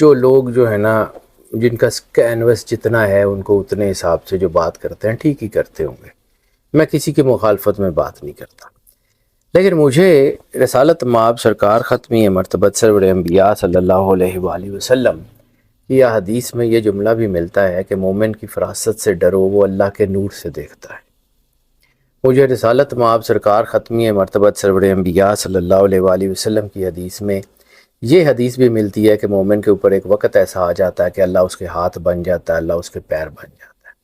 جو لوگ جو ہے نا، جن کا کینوس جتنا ہے ان کو اتنے حساب سے جو بات کرتے ہیں ٹھیک ہی کرتے ہوں گے، میں کسی کی مخالفت میں بات نہیں کرتا، لیکن مجھے رسالت مآب سرکار ختمی مرتبت سرور انبیاء صلی اللہ علیہ وآلہ وسلم کی یہ حدیث میں یہ جملہ بھی ملتا ہے کہ مومن کی فراست سے ڈرو، وہ اللہ کے نور سے دیکھتا ہے۔ مجھے رسالت مآب سرکار ختمی مرتبت سرور انبیاء صلی اللہ علیہ وآلہ وسلم کی حدیث میں یہ حدیث بھی ملتی ہے کہ مومن کے اوپر ایک وقت ایسا آ جاتا ہے کہ اللہ اس کے ہاتھ بن جاتا ہے، اللہ اس کے پیر بن جاتا ہے۔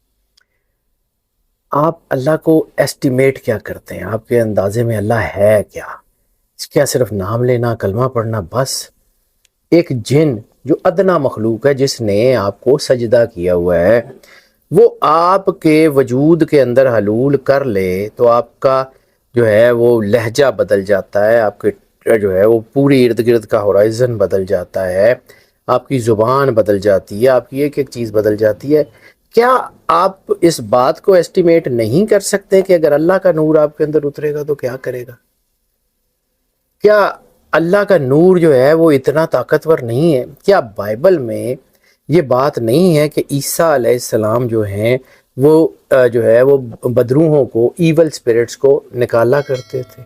آپ اللہ کو ایسٹیمیٹ کیا کرتے ہیں؟ آپ کے اندازے میں اللہ ہے کیا صرف نام لینا، کلمہ پڑھنا بس؟ ایک جن جو ادنا مخلوق ہے، جس نے آپ کو سجدہ کیا ہوا ہے، وہ آپ کے وجود کے اندر حلول کر لے تو آپ کا جو ہے وہ لہجہ بدل جاتا ہے، آپ کے جو ہے وہ پوری ارد گرد کا ہورائزن بدل جاتا ہے، آپ کی زبان بدل جاتی ہے، آپ کی ایک ایک چیز بدل جاتی ہے۔ کیا آپ اس بات کو ایسٹیمیٹ نہیں کر سکتے کہ اگر اللہ کا نور آپ کے اندر اترے گا تو کیا کرے گا؟ کیا اللہ کا نور جو ہے وہ اتنا طاقتور نہیں ہے؟ کیا بائبل میں یہ بات نہیں ہے کہ عیسیٰ علیہ السلام جو ہیں وہ جو ہے وہ بدروحوں کو، ایول سپرٹس کو نکالا کرتے تھے؟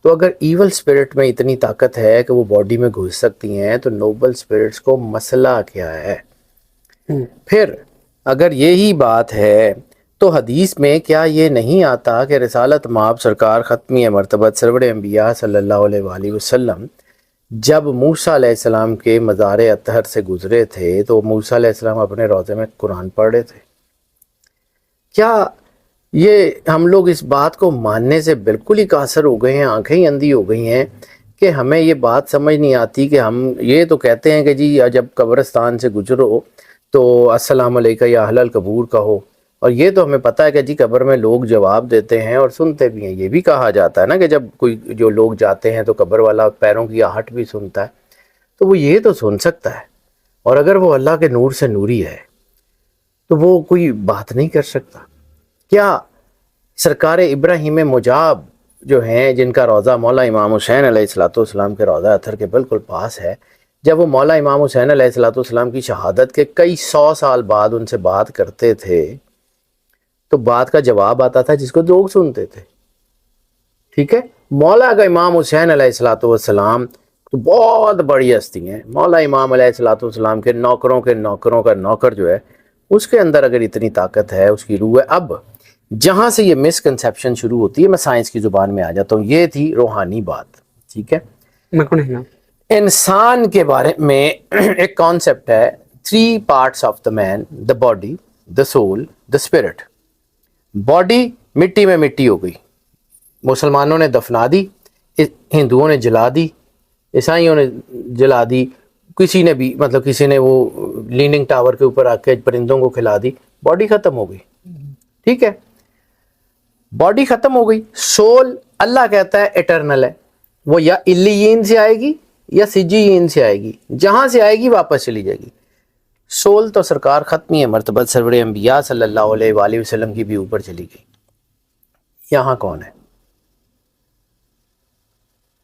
تو اگر ایول سپرٹ میں اتنی طاقت ہے کہ وہ باڈی میں گھس سکتی ہیں تو نوبل سپرٹس کو مسئلہ کیا ہے؟ پھر اگر یہی بات ہے تو حدیث میں کیا یہ نہیں آتا کہ رسالت مآب سرکار ختمی مرتبت سرور انبیاء صلی اللہ علیہ وآلہ وسلم جب موسیٰ علیہ السلام کے مزار اطہر سے گزرے تھے تو موسیٰ علیہ السلام اپنے روضے میں قرآن پڑھ رہے تھے؟ کیا یہ ہم لوگ اس بات کو ماننے سے بالکل ہی قاصر ہو گئے ہیں، آنکھیں ہی اندھی ہو گئی ہیں کہ ہمیں یہ بات سمجھ نہیں آتی کہ ہم یہ تو کہتے ہیں کہ جی جب قبرستان سے گزرو تو السلام علیکم یا اہل القبور کہو، اور یہ تو ہمیں پتہ ہے کہ جی قبر میں لوگ جواب دیتے ہیں اور سنتے بھی ہیں۔ یہ بھی کہا جاتا ہے نا کہ جب کوئی جو لوگ جاتے ہیں تو قبر والا پیروں کی آہٹ بھی سنتا ہے، تو وہ یہ تو سن سکتا ہے، اور اگر وہ اللہ کے نور سے نوری ہے تو وہ کوئی بات نہیں کر سکتا۔ کیا سرکار ابراہیم مجاب جو ہیں، جن کا روضہ مولا امام حسین علیہ السلام کے روضہ اطہر کے بالکل پاس ہے، جب وہ مولا امام حسین علیہ السلام کی شہادت کے کئی 100 سال بعد ان سے بات کرتے تھے تو بات کا جواب آتا تھا جس کو لوگ سنتے تھے، ٹھیک ہے؟ مولا کا امام حسین علیہ السلام تو بہت بڑی ہستی ہیں، مولا امام علیہ السلام کے نوکروں کے نوکروں کا نوکر جو ہے، اس کے اندر اگر اتنی طاقت ہے، اس کی روح ہے۔ اب جہاں سے یہ مسکنسیپشن شروع ہوتی ہے، میں سائنس کی زبان میں آ جاتا ہوں، یہ تھی روحانی بات، ٹھیک ہے؟ انسان کے بارے میں ایک کانسیپٹ ہے، 3 parts of the man, the body, the soul, the spirit. Body مٹی میں مٹی ہو گئی، مسلمانوں نے دفنا دی، ہندوؤں نے جلا دی، عیسائیوں نے جلا دی، کسی نے بھی کسی نے وہ لیننگ ٹاور کے اوپر آ کے پرندوں کو کھلا دی، باڈی ختم ہو گئی، ٹھیک ہے؟ باڈی ختم ہو گئی۔ سول اللہ کہتا ہے ایٹرنل ہے، وہ یا علیین سے آئے گی یا سجیین سے آئے گی، جہاں سے آئے گی واپس چلی جائے گی۔ سول تو سرکار ختمی ہے مرتبت سرور انبیاء صلی اللہ علیہ وآلہ وسلم کی بھی اوپر چلی گئی۔ یہاں کون ہے؟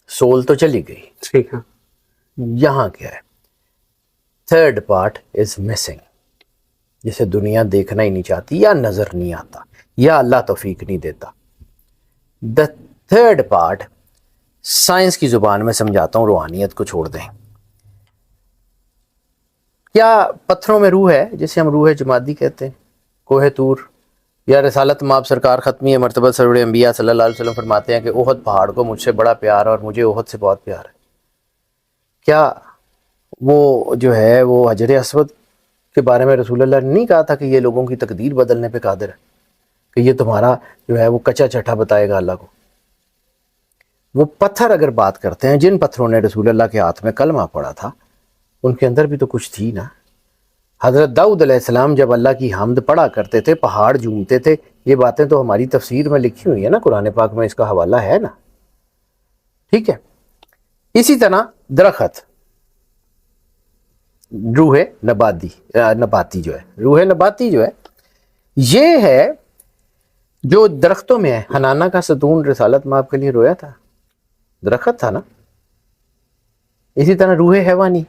سول تو چلی گئی، ٹھیک ہے، یہاں کیا ہے؟ 3rd part is missing، جسے دنیا دیکھنا ہی نہیں چاہتی، یا نظر نہیں آتا، یا اللہ توفیق نہیں دیتا۔ The 3rd part سائنس کی زبان میں سمجھاتا ہوں، روحانیت کو چھوڑ دیں۔ کیا پتھروں میں روح ہے جسے ہم روح جمادی کہتے ہیں؟ کوہ طور یا رسالت مآب سرکار ختمی مرتبہ سرور انبیاء صلی اللہ علیہ وسلم فرماتے ہیں کہ احد پہاڑ کو مجھ سے بڑا پیار ہے اور مجھے احد سے بہت پیار ہے۔ کیا وہ جو ہے وہ حجر اسود کے بارے میں رسول اللہ نے نہیں کہا تھا کہ یہ لوگوں کی تقدیر بدلنے پہ قادر ہے، کہ یہ تمہارا جو ہے وہ کچا چٹھا بتائے گا اللہ کو؟ وہ پتھر اگر بات کرتے ہیں، جن پتھروں نے رسول اللہ کے ہاتھ میں کلمہ پڑا تھا ان کے اندر بھی تو کچھ تھی نا۔ حضرت داؤد علیہ السلام جب اللہ کی حمد پڑھا کرتے تھے، پہاڑ جھومتے تھے، یہ باتیں تو ہماری تفسیر میں لکھی ہوئی ہیں نا، قرآن پاک میں اس کا حوالہ ہے نا، ٹھیک ہے؟ اسی طرح درخت، روح نباتی جو ہے، روح نباتی جو ہے یہ ہے جو درختوں میں ہے۔ حنانہ کا ستون رسالت مآب کے لیے رویا تھا، درخت تھا نا۔ اسی طرح روح حیوانی،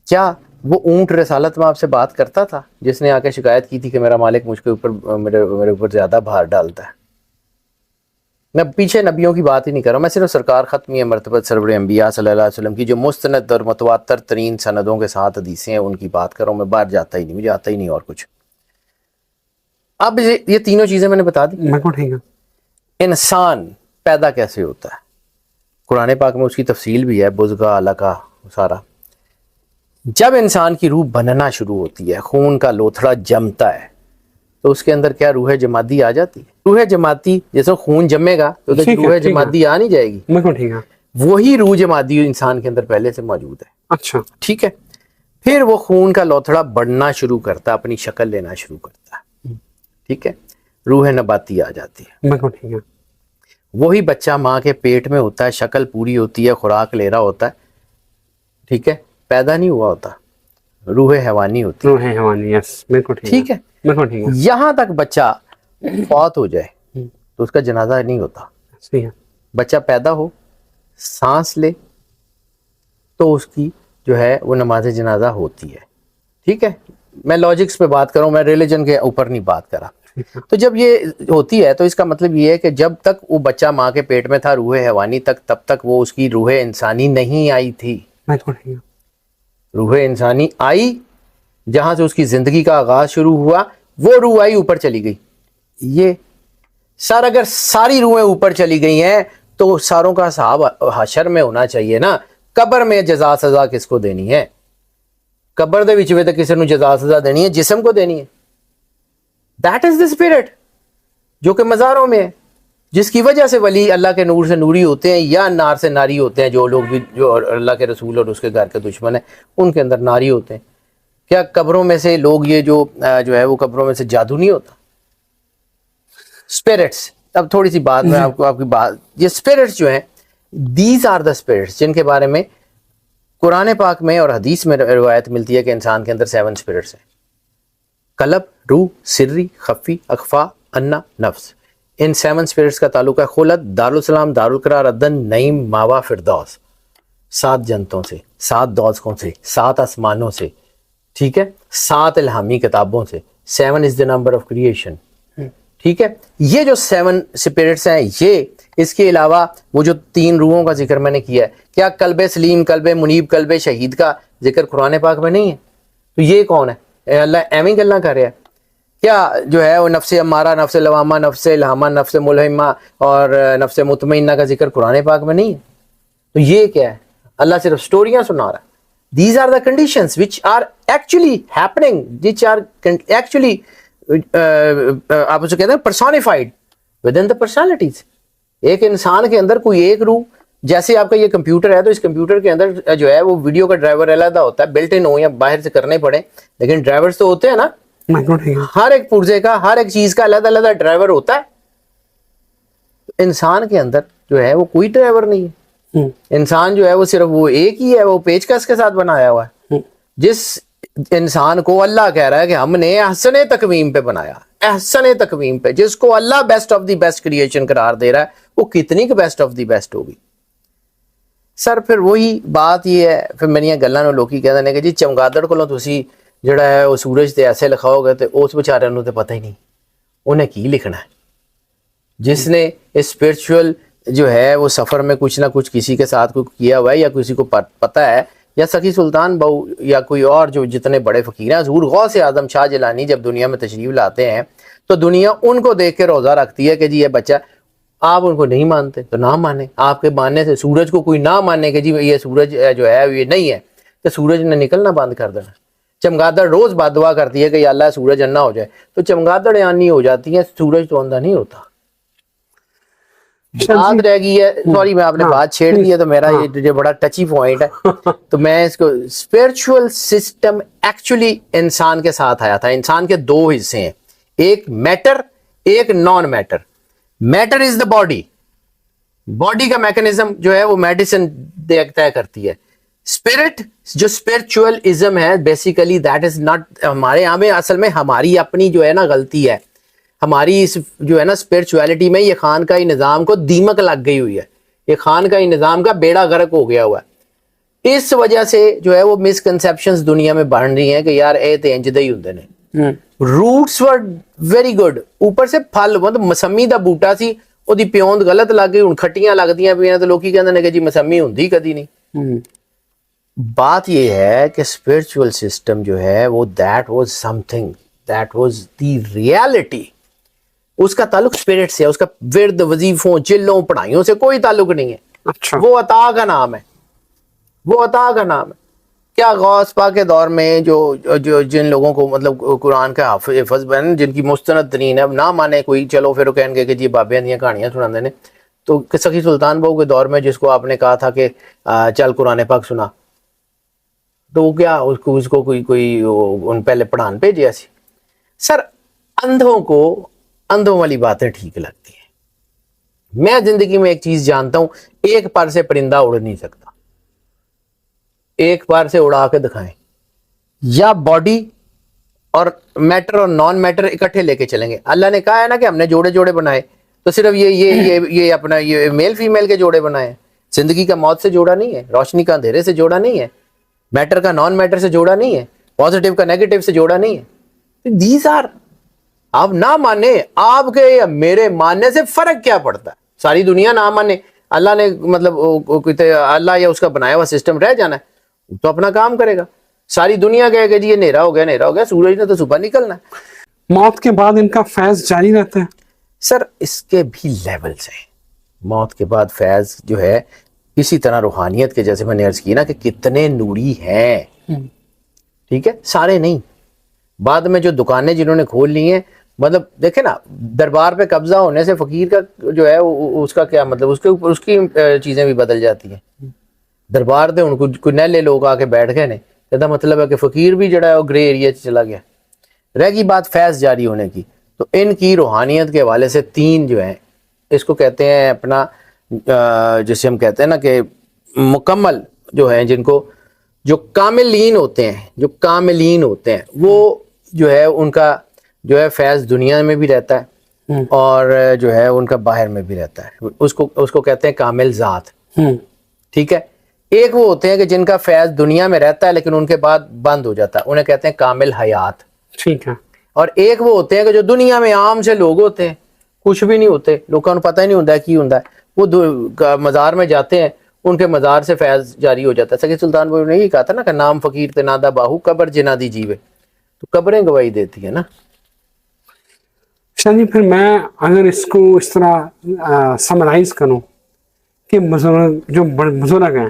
کیا وہ اونٹ رسالت میں آپ سے بات کرتا تھا جس نے آ کے شکایت کی تھی کہ میرا مالک مجھ کے اوپر میرے اوپر زیادہ بھار ڈالتا ہے؟ میں پیچھے نبیوں کی بات ہی نہیں کر رہا ہوں، میں صرف سرکار ختمی مرتبت سرور انبیاء صلی اللہ علیہ وسلم کی جو مستند اور متواتر ترین سندوں کے ساتھ حدیثیں ہیں ان کی بات کر رہا ہوں. میں باہر جاتا ہی نہیں، مجھے آتا ہی نہیں اور کچھ. اب یہ تینوں چیزیں میں نے بتا دی. انسان پیدا کیسے ہوتا ہے؟ قرآن پاک میں اس کی تفصیل بھی ہے، بزگا علقہ سارا. جب انسان کی روح بننا شروع ہوتی ہے، خون کا لوتھڑا جمتا ہے، تو اس کے اندر کیا روح جمادی آ جاتی ہے؟ روح جمادی جیسے خون جمے گا تو روح جمادی آ نہیں جائے گی؟ وہی روح جمادی انسان کے اندر پہلے سے موجود ہے. اچھا ٹھیک ہے. پھر وہ خون کا لوتھڑا بڑھنا شروع کرتا ہے، اپنی شکل لینا شروع کرتا ہے. ٹھیک ہے. روح نباتی آ جاتی ہے. وہی بچہ ماں کے پیٹ میں ہوتا ہے، شکل پوری ہوتی ہے، خوراک لے رہا ہوتا ہے. ٹھیک ہے. پیدا نہیں ہوا ہوتا، روح حیوانی ہوتی ہے. ٹھیک ہے. یہاں تک بچہ فوت ہو جائے تو اس کا جنازہ نہیں ہوتا. بچہ پیدا ہو، سانس لے، تو اس کی جو ہے وہ نماز جنازہ ہوتی ہے. ٹھیک ہے. میں لاجکس پہ بات کر رہا ہوں، میں ریلیجن کے اوپر نہیں بات کر رہا. تو جب یہ ہوتی ہے تو اس کا مطلب یہ ہے کہ جب تک وہ بچہ ماں کے پیٹ میں تھا روح حیوانی تک، تب تک وہ اس کی روح انسانی نہیں آئی تھی. روح انسانی آئی، جہاں سے اس کی زندگی کا آغاز شروع ہوا، وہ روح آئی، اوپر چلی گئی. یہ اگر ساری روحیں اوپر چلی گئی ہیں تو ساروں کا حساب حشر میں ہونا چاہیے نا. قبر میں جزا سزا کس کو دینی ہے؟ قبر دے وچ تے کسی نو جزا سزا دینی ہے؟ جسم کو دینی ہے. دیٹ از دا اسپرٹ جو کہ مزاروں میں ہے، جس کی وجہ سے ولی اللہ کے نور سے نوری ہوتے ہیں یا نار سے ناری ہوتے ہیں. جو لوگ بھی جو اللہ کے رسول اور اس کے گھر کے دشمن ہیں ان کے اندر ناری ہوتے ہیں. کیا قبروں میں سے لوگ یہ جو ہے وہ قبروں میں سے جادو نہیں ہوتا؟ اسپرٹس. اب تھوڑی سی بات میں آپ کی بات، یہ اسپرٹس جو ہیں، دیز آر دا اسپرٹس جن کے بارے میں قرآن پاک میں اور حدیث میں روایت ملتی ہے کہ انسان کے اندر 7 اسپرٹس ہیں. قلب، روح، سری، خفی، اخفا، انا، نفس. ان 7 اسپرٹس کا تعلق ہے خلد، دارالسلام، دارالقرار، عدن، نعیم، ماوا، فردوس. 7 جنتوں سے، 7 دوزخوں سے، 7 آسمانوں سے. ٹھیک ہے. 7 الہامی کتابوں سے. 7 از دا نمبر آف کریشن. ٹھیک ہے. یہ جو 7 اسپرٹس ہیں، یہ اس کے علاوہ وہ جو 3 روحوں کا ذکر میں نے کیا ہے، کیا قلب سلیم، قلب منیب، قلب شہید کا ذکر قرآن پاک میں نہیں ہے؟ تو یہ کون ہے؟ اللہ ایویں گلاں کر رہا ہے کیا؟ جو ہے وہ نفس امارہ، نفس لوامہ، نفس الہامہ، نفس ملہمہ اور نفس مطمئنہ کا ذکر قرآن پاک میں نہیں ہے؟ تو یہ کیا ہے؟ اللہ صرف سٹوریاں سنا رہا ہے. These are the conditions which are actually happening, which are actually آپ اسے کہتے ہیں personified within the personalities. ایک انسان کے اندر کوئی ایک روح، جیسے آپ کا یہ کمپیوٹر ہے تو اس کمپیوٹر کے اندر جو ہے وہ ویڈیو کا ڈرائیور علیحدہ ہوتا ہے، بلٹ ان ہو یا باہر سے کرنے پڑے، لیکن ڈرائیورز تو ہوتے ہیں نا. ہر ایک پرزے کا، ہر ایک چیز کا علیحدہ علیحدہ ڈرائیور ہوتا ہے. انسان کے اندر جو ہے وہ کوئی ڈرائیور نہیں ہے. انسان جو ہے وہ صرف وہ ایک ہی ہے، وہ پیچکس کے ساتھ بنایا ہوا ہے. جس انسان کو اللہ کہہ رہا ہے کہ ہم نے احسن تقویم پہ بنایا، احسن تقویم پہ، جس کو اللہ best of the best creation قرار دے رہا ہے، وہ کتنی بیسٹ آف دی بیسٹ ہوگی؟ سر پھر وہی بات یہ ہے، پھر میری گلاں نو لوکی کہتے ہیں کہ جی چمگادڑ کولوں تسی جڑا ہے وہ سورج تے ایسے لکھاؤ گے تو اس بیچارے نو تے پتہ ہی نہیں انہیں کی لکھنا ہے. جس نے اسپرچول جو ہے وہ سفر میں کچھ نہ کچھ کسی کے ساتھ کوئی کیا ہوا ہے، یا کسی کو پتہ ہے، یا سخی سلطان بہو یا کوئی اور جو جتنے بڑے فقیر ہیں، حضور غوث اعظم شاہ جیلانی جب دنیا میں تشریف لاتے ہیں تو دنیا ان کو دیکھ کے روزہ رکھتی ہے کہ جی یہ بچہ. آپ ان کو نہیں مانتے تو نہ مانیں. آپ کے ماننے سے سورج کو کوئی نہ مانے کہ جی یہ سورج جو ہے یہ نہیں ہے، تو سورج نے نکلنا بند کر دینا. چمگادڑ روز بد دعا کرتی ہے کہ یا اللہ سورج اندھا ہو جائے، تو چمگادڑ یعنی ہو جاتی ہے، سورج تو اندھا نہیں ہوتا. بات رہ گئی ہے، سوری میں آپ نے بات چھیڑ دی ہے تو میرا یہ بڑا ٹچی پوائنٹ ہے. تو میں اس کو اسپرچول سسٹم ایکچولی انسان کے ساتھ آیا تھا. انسان کے 2 حصے ہیں، ایک میٹر، ایک non matter. Matter is the body, body کا میکنزم جو ہے وہ میڈیسن طے کرتی ہے. اسپرٹ جو اسپرچول ازم ہے بیسیکلی دیٹ از ناٹ ہمارے یہاں میں اصل میں ہماری اپنی جو ہے نا غلطی ہے. ہماری اس جو ہے نا اسپرچویلٹی میں یہ خانقاہی نظام کو دیمک لگ گئی ہوئی ہے. یہ خانقاہی نظام کا بیڑا غرق ہو گیا ہوا ہے. اس وجہ سے جو ہے وہ مسکنسیپشنز دنیا میں بڑھ رہی ہیں کہ یار اے تے انج دے ہی ہوندے نے. روٹس ور ویری گڈ, اوپر سے پھل مطلب مسمی دا بوٹا سی, وہ دی پیوند غلط لگ گئی, ہن کھٹیاں لگدیاں پیاں تے لوکی کہندے نے کہ جی مسمی ہوندی کدی نہیں. بات یہ ہے کہ اسپرچل سسٹم جو ہے وہ that was something, that was the reality. اس کا تعلق اسپرٹ سے ہے, اس کا ورد وظیفوں چلوں پڑھائیوں سے کوئی تعلق نہیں ہے. اچھا, وہ عطا کا نام ہے, وہ عطا کا نام ہے. کیا غوث پاک کے دور میں جو جن لوگوں کو مطلب قرآن کا حفظ بن, جن کی مستند ترین ہے, نہ مانے کوئی, چلو پھر وہ کہیں گے کہ جی بابیاں دیاں کہانیاں سناندے نے. تو سخی سلطان بہو کے دور میں جس کو آپ نے کہا تھا کہ چل قرآن پاک سنا, تو وہ کیا اس کو کوئی ان پہلے پڑھان بھیجیا سی. سر اندھوں کو اندھوں والی باتیں ٹھیک لگتی ہیں. میں زندگی میں ایک چیز جانتا ہوں, ایک پر سے پرندہ اڑ نہیں سکتا, ایک پر سے اڑا کے دکھائیں. یا باڈی اور میٹر اور نان میٹر اکٹھے لے کے چلیں گے. اللہ نے کہا ہے نا کہ ہم نے جوڑے جوڑے بنائے, تو صرف یہ اپنا یہ میل فیمیل کے جوڑے بنائے ہیں. زندگی کا موت سے جوڑا نہیں ہے, روشنی کا اندھیرے سے جوڑا نہیں ہے, میٹر کا نان میٹر سے جوڑا نہیں ہے, پازیٹیو کا نیگیٹو سے جوڑا نہیں ہے. دیز آر, آپ نہ مانے, آپ کے یا میرے ماننے سے فرق کیا پڑتا ہے؟ ساری دنیا نہ مانے, اللہ نے مطلب اللہ یا اس کا بنایا ہوا سسٹم رہ جانا ہے تو اپنا کام کرے گا. ساری دنیا کہے کہ جی یہ اندھیرا ہو گیا, سورج نے تو صبح نکلنا ہے. موت کے بعد ان کا فیض جاری رہتا ہے؟ سر اس کے بھی لیولز ہیں. موت کے بعد فیض جو ہے اسی طرح روحانیت کے, جیسے میں نے عرض کی نا کہ کتنے نوری ہیں, ٹھیک ہے, سارے نہیں. بعد میں جو دکانیں جنہوں نے کھول لی ہیں, مطلب دیکھیں نا, دربار پہ قبضہ ہونے سے فقیر کا جو ہے اس کا کیا مطلب, اس کے اوپر اس کی چیزیں بھی بدل جاتی ہیں. دربار دے ان کو کوئی نیلے لوگ آ کے بیٹھ گئے نے, یہ مطلب ہے کہ فقیر بھی جڑا ہے وہ گرے ایریا چلا گیا. رہ گئی بات فیض جاری ہونے کی, تو ان کی روحانیت کے حوالے سے تین جو ہیں, اس کو کہتے ہیں اپنا جسے ہم کہتے ہیں نا کہ مکمل جو ہیں, جن کو جو کاملین ہوتے ہیں, جو کاملین ہوتے ہیں, وہ جو ہے ان کا جو ہے فیض دنیا میں بھی رہتا ہے اور جو ہے ان کا باہر میں بھی رہتا ہے. اس کو کہتے ہیں کامل ذات, ٹھیک ہے. ایک وہ ہوتے ہیں کہ جن کا فیض دنیا میں رہتا ہے لیکن ان کے بعد بند ہو جاتا ہے, انہیں کہتے ہیں کامل حیات, ٹھیک ہے. اور ایک وہ ہوتے ہیں کہ جو دنیا میں عام سے لوگ ہوتے ہیں, کچھ بھی نہیں ہوتے, لوگوں کو پتہ ہی نہیں ہوتا کی ہوتا ہے, وہ مزار میں جاتے ہیں, ان کے مزار سے فیض جاری ہو جاتا ہے. سکی سلطان بہو نے یہ کہا تھا نا کہ نام فقیر تے نادا باہو, قبر جنا دی جیوے, تو قبریں گواہی دیتی ہیں نا. شاہ جی پھر میں اگر اس کو اس طرح سمرائز کروں کہ جو بزرگ ہیں,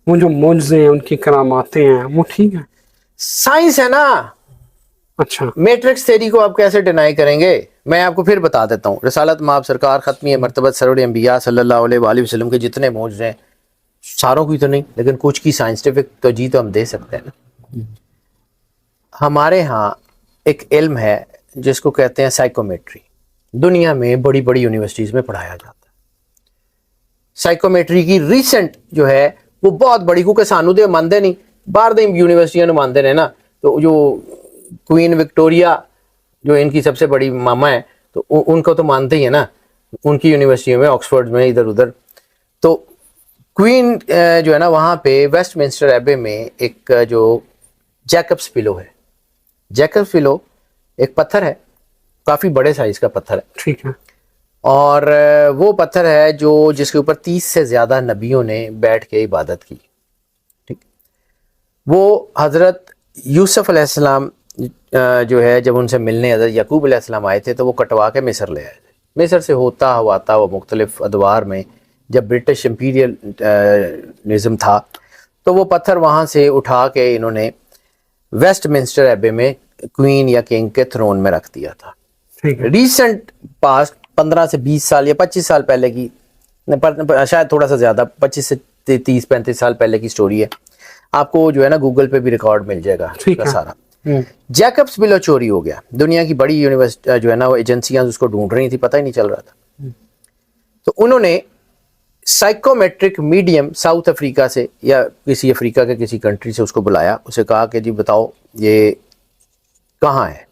وہ جو معجزے ہیں, ان کی کراماتیں ہیں, وہ ٹھیک ہیں, سائنس ہے نا. اچھا, میٹرکس تھیری کو آپ کیسے ڈینائی کریں گے؟ میں آپ کو پھر بتا دیتا ہوں. رسالت مآب سرکار ختمی مرتبہ سرور انبیاء صلی اللہ علیہ وآلہ وسلم کے جتنے معجزے ہیں, ساروں کی تو نہیں لیکن کچھ کی سائنسٹیفک توجیہ تو ہم دے سکتے ہیں نا. ہمارے ہاں ایک علم ہے جس کو کہتے ہیں سائیکومیٹری. دنیا میں بڑی بڑی یونیورسٹیز میں پڑھایا جاتا ہے. سائیکومیٹری کی ریسنٹ جو ہے وہ بہت بڑی, کیونکہ سانو دے مانتے نہیں, باہر دے یونیورسٹیاں نو مانتے رہے نا. تو جو کوئین وکٹوریا جو ان کی سب سے بڑی ماما ہے, تو ان کو تو مانتے ہی ہیں نا, ان کی یونیورسٹیوں میں, آکسفورڈ میں, ادھر ادھر. تو کوئین جو ہے نا, وہاں پہ ویسٹ منسٹر ایبے میں ایک جو جیکبس پلو ہے, جیکبس پلو ایک پتھر ہے, کافی بڑے سائز کا پتھر ہے, ٹھیک ہے, اور وہ پتھر ہے جس کے اوپر 30 سے زیادہ نبیوں نے بیٹھ کے عبادت کی. ٹھیک, وہ حضرت یوسف علیہ السلام جو ہے جب ان سے ملنے حضرت یعقوب علیہ السلام آئے تھے, تو وہ کٹوا کے مصر لے آئے تھے. مصر سے ہوتا وہ مختلف ادوار میں جب برٹش امپیریل نظم تھا, تو وہ پتھر وہاں سے اٹھا کے انہوں نے ویسٹ منسٹر ایبے میں کوئین یا کنگ کے تھرون میں رکھ دیا تھا. ریسنٹ پاسٹ 15 سے 20 سال یا 25 سال پہلے کی, شاید تھوڑا سا زیادہ, 25 سے 30-35 سال پہلے کی سٹوری ہے. آپ کو جو ہے نا گوگل پہ بھی ریکارڈ مل جائے گا سارا. جیکبس پلو چوری ہو گیا. دنیا کی بڑی یونیورسٹی جو ہے نا, وہ ایجنسیاں اس کو ڈھونڈ رہی تھی, پتہ ہی نہیں چل رہا تھا. تو انہوں نے سائیکومیٹرک میڈیم ساؤتھ افریقہ سے یا کسی افریقہ کے کسی کنٹری سے اس کو بلایا, اسے کہا کہ جی بتاؤ یہ کہاں ہے.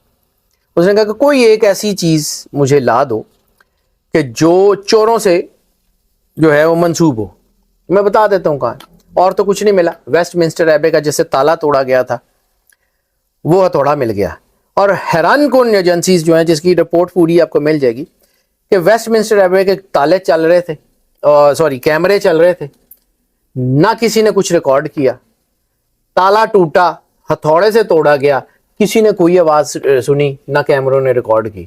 اس نے کہا کہ کوئی ایک ایسی چیز مجھے لا دو کہ جو چوروں سے جو ہے وہ منسوب ہو. میں بتا دیتا ہوں کہاں. اور تو کچھ نہیں ملا. ویسٹ منسٹر ایبے کا جیسے تالا توڑا گیا تھا وہ ہتھوڑا مل گیا. اور حیران کن ایجنسیز جو ہیں جس کی رپورٹ پوری آپ کو مل جائے گی کہ ویسٹ منسٹر ایبے کے تالے چل رہے تھے, کیمرے چل رہے تھے, نہ کسی نے کچھ ریکارڈ کیا. تالا ٹوٹا, ہتھوڑے سے توڑا گیا, کسی نے کوئی آواز سنی, نہ کیمروں نے ریکارڈ کی.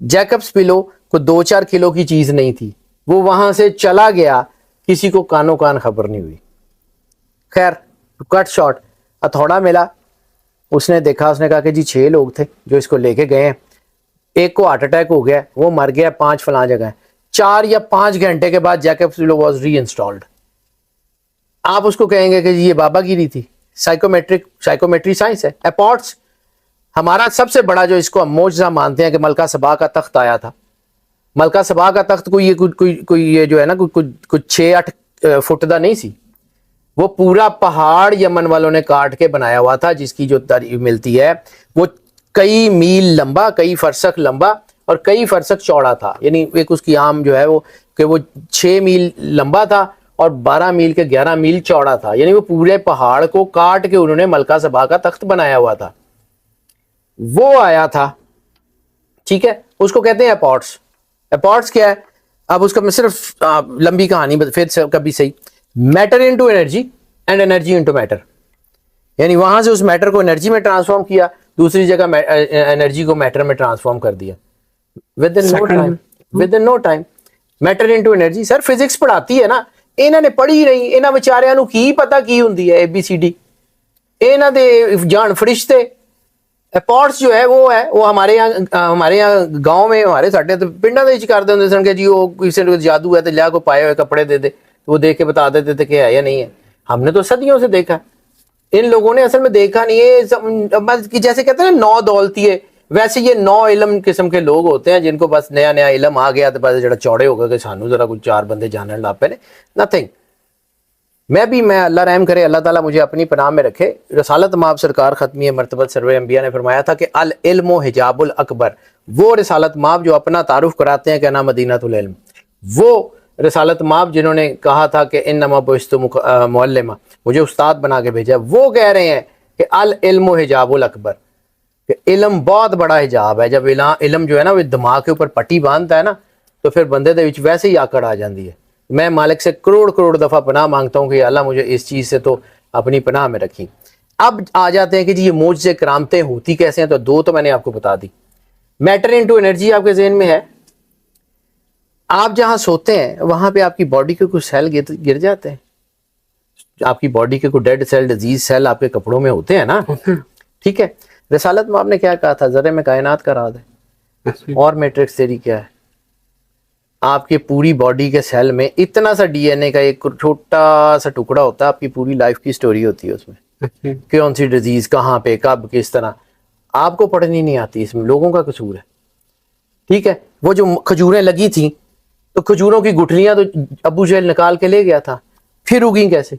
جیکبس پلو کو 2-4 کلو کی چیز نہیں تھی, وہ وہاں سے چلا گیا, کسی کو کانوں کان خبر نہیں ہوئی. خیر کٹ شارٹ, ہتھوڑا ملا, اس نے دیکھا, اس نے کہا کہ جی 6 لوگ تھے جو اس کو لے کے گئے ہیں, ایک کو ہارٹ اٹیک ہو گیا, وہ مر گیا, 5 فلاں جگہ ہیں. 4 یا 5 گھنٹے کے بعد جیکبس پلو واز ری انسٹالڈ. آپ اس کو کہیں گے کہ جی یہ بابا گیری تھی. سائیکومیٹری سائنس ہے. اپورٹس ہمارا سب سے بڑا جو اس کو ہم معجزہ مانتے ہیں کہ ملکہ سبا کا تخت آیا تھا. ملکہ سبا کا تخت کوئی یہ جو ہے نا کچھ 6-8 فٹ دا نہیں سی, وہ پورا پہاڑ یمن والوں نے کاٹ کے بنایا ہوا تھا, جس کی جو تعریف ملتی ہے وہ کئی میل لمبا, کئی فرسخ لمبا اور کئی فرسخ چوڑا تھا. یعنی ایک اس کی عام جو ہے وہ کہ وہ 6 میل لمبا تھا اور 12 میل کے 11 میل چوڑا تھا. یعنی وہ پورے پہاڑ کو کاٹ کے انہوں نے ملکہ سبا کا تخت بنایا ہوا تھا. وہ آیا تھا, ٹھیک ہے, اس کو کہتے ہیں اپورٹس. اپورٹس کیا ہے, اب اس کا میں صرف لمبی کہانی پھر کبھی صحیح. Matter into energy and energy into matter, یعنی وہاں سے اس میٹر کو انرجی میں ٹرانسفارم کیا, دوسری جگہ انرجی کو میٹر میں ٹرانسفارم کر دیا with in no time. Matter into energy. Sir physics پڑھاتی ہے نا, انہوں نے پڑھی نہیں, انہاں بیچاریاں نو کی پتہ کی ہوندی ہے ABCD, انہاں دے جان فرشتے. اپورٹس جو ہے وہ ہمارے یہاں گاؤں میں ہمارے ساڈے پنڈاں دے وچ کردے ہوندے سن کہ جی وہ کسی کو جادو ہے تے لیا کو پائے ہوئے کپڑے دے دے, وہ دیکھ کے بتا دیتے تھے کہ ہے یا نہیں ہے. ہم نے تو صدیوں سے دیکھا, ان لوگوں نے اصل میں دیکھا نہیں ہے. جیسے کہتے ہیں 9 دولتی ہے, ویسے یہ 9 علم قسم کے لوگ ہوتے ہیں جن کو بس نیا نیا علم آ گیا تو بس جڑا چوڑے ہو گئے کہ سانو ذرا کچھ 4 بندے جانن لگ پے نے. نتھنگ. میں اللہ رحم کرے, اللہ تعالیٰ مجھے اپنی پناہ میں رکھے. رسالت مآب سرکار ختمیہ مرتبہ سرور انبیاء نے فرمایا تھا کہ العلم و حجاب الاکبر, وہ رسالت مآب جو اپنا تعارف کراتے ہیں کہ انا مدینۃ العلم, وہ رسالت مآب جنہوں نے کہا تھا کہ انما بعثت معلما, مجھے استاد بنا کے بھیجا, وہ کہہ رہے ہیں کہ العلم و حجاب الاکبر, کہ علم بہت بڑا حجاب ہے. جب علم جو ہے نا وہ دماغ کے اوپر پٹی باندھتا ہے نا تو پھر بندے دے وچ ویسے ہی آکڑ آ جاندی ہے. میں مالک سے کروڑ دفعہ پناہ مانگتا ہوں کہ اللہ مجھے اس چیز سے تو اپنی پناہ میں رکھی. اب آ جاتے ہیں کہ جی یہ معجزے کرامتیں ہوتی کیسے ہیں, تو 2 تو میں نے آپ کو بتا دی. میٹر انٹو انرجی آپ کے ذہن میں ہے. آپ جہاں سوتے ہیں وہاں پہ آپ کی باڈی کے کچھ سیل گر جاتے ہیں, آپ کی باڈی کے کوئی ڈیڈ سیل, ڈیزیز سیل آپ کے کپڑوں میں ہوتے ہیں نا, ٹھیک ہے. رسالت مآب نے کیا کہا تھا, ذرے میں کائنات کا راز ہے. اور میٹرکس تھیوری کیا ہے, آپ کے پوری باڈی کے سیل میں اتنا سا DNA کا ایک چھوٹا سا ٹکڑا ہوتا ہے, آپ کی پوری لائف کی سٹوری ہوتی ہے اس میں, کون سی ڈیزیز کہاں پہ کب کس طرح. آپ کو پڑھنی نہیں آتی, اس میں لوگوں کا قصور ہے, ٹھیک ہے. وہ جو کھجوریں لگی تھیں تو کھجوروں کی گٹھلیاں تو ابو جہل نکال کے لے گیا تھا, پھر اگیں کیسے؟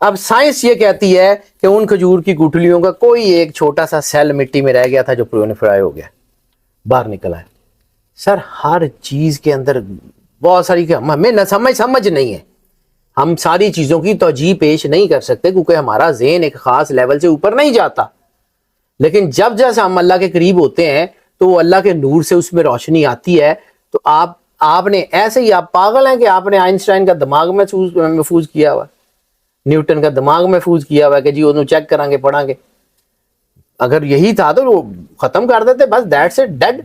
اب سائنس یہ کہتی ہے کہ ان کھجور کی گٹھلیوں کا کوئی ایک چھوٹا سا سیل مٹی میں رہ گیا تھا جو پرونیفرائی ہو گیا, باہر نکلا ہے. سر ہر چیز کے اندر بہت ساری ہمیں نہ سمجھ نہیں ہے, ہم ساری چیزوں کی توجیہ پیش نہیں کر سکتے کیونکہ ہمارا ذہن ایک خاص لیول سے اوپر نہیں جاتا. لیکن جب جیسے ہم اللہ کے قریب ہوتے ہیں تو وہ اللہ کے نور سے اس میں روشنی آتی ہے. تو آپ نے ایسے ہی, آپ پاگل ہیں کہ آپ نے آئنسٹائن کا دماغ محفوظ کیا ہوا, نیوٹن کا دماغ محفوظ کیا ہوا کہ جی انہوں چیک کریں گے پڑھیں گے. اگر یہی تھا تو وہ ختم کر دیتے, بس دیٹس اٹ, ڈیڈ.